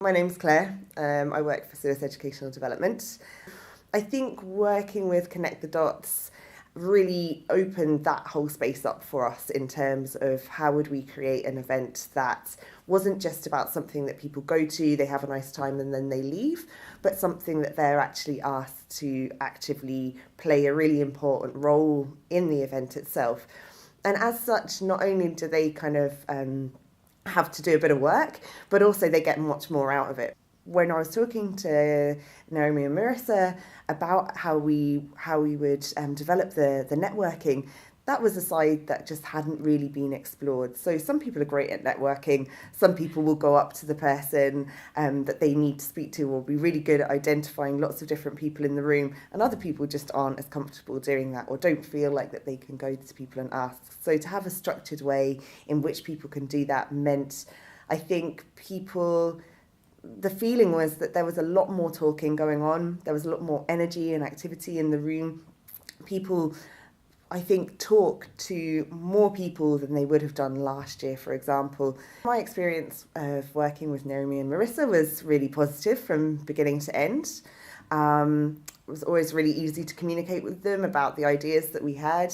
My name's Claire. I work for SUAS Educational Development. I think working with Connect the Dots really opened that whole space up for us in terms of how would we create an event that wasn't just about something that people go to, they have a nice time and then they leave, but something that they're actually asked to actively play a really important role in the event itself. And as such, not only do they kind of have to do a bit of work, but also they get much more out of it. When I was talking to Naomi and Marissa about how we would develop the networking, that was a side that just hadn't really been explored. So some people are great at networking. Some people will go up to the person that they need to speak to, or be really good at identifying lots of different people in the room. And other people just aren't as comfortable doing that, or don't feel like that they can go to people and ask. So to have a structured way in which people can do that meant, I think, the feeling was that there was a lot more talking going on. There was a lot more energy and activity in the room. People, I think, talk to more people than they would have done last year, for example. My experience of working with Naomi and Marissa was really positive from beginning to end. It was always really easy to communicate with them about the ideas that we had.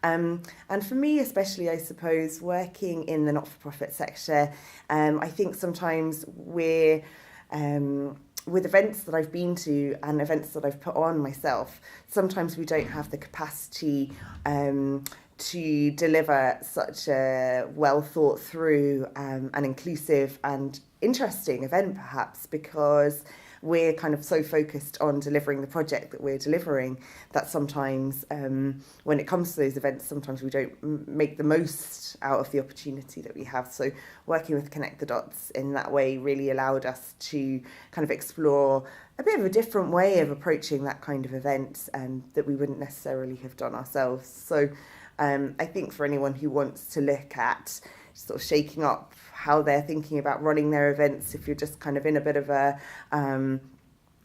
And for me, especially, I suppose, working in the not-for-profit sector, I think sometimes with events that I've been to and events that I've put on myself, sometimes we don't have the capacity to deliver such a well thought through and inclusive and interesting event, perhaps, because we're kind of so focused on delivering the project that we're delivering that sometimes when it comes to those events, sometimes we don't make the most out of the opportunity that we have. So working with Connect the Dots in that way really allowed us to kind of explore a bit of a different way of approaching that kind of event that we wouldn't necessarily have done ourselves. So I think for anyone who wants to look at sort of shaking up how they're thinking about running their events, if you're just kind of in a bit of a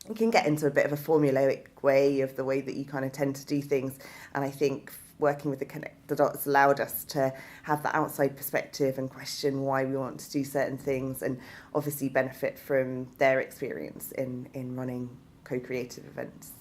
you can get into a bit of a formulaic way of the way that you kind of tend to do things. And I think working with the Connect the Dots allowed us to have that outside perspective and question why we want to do certain things, and obviously benefit from their experience in running co-creative events.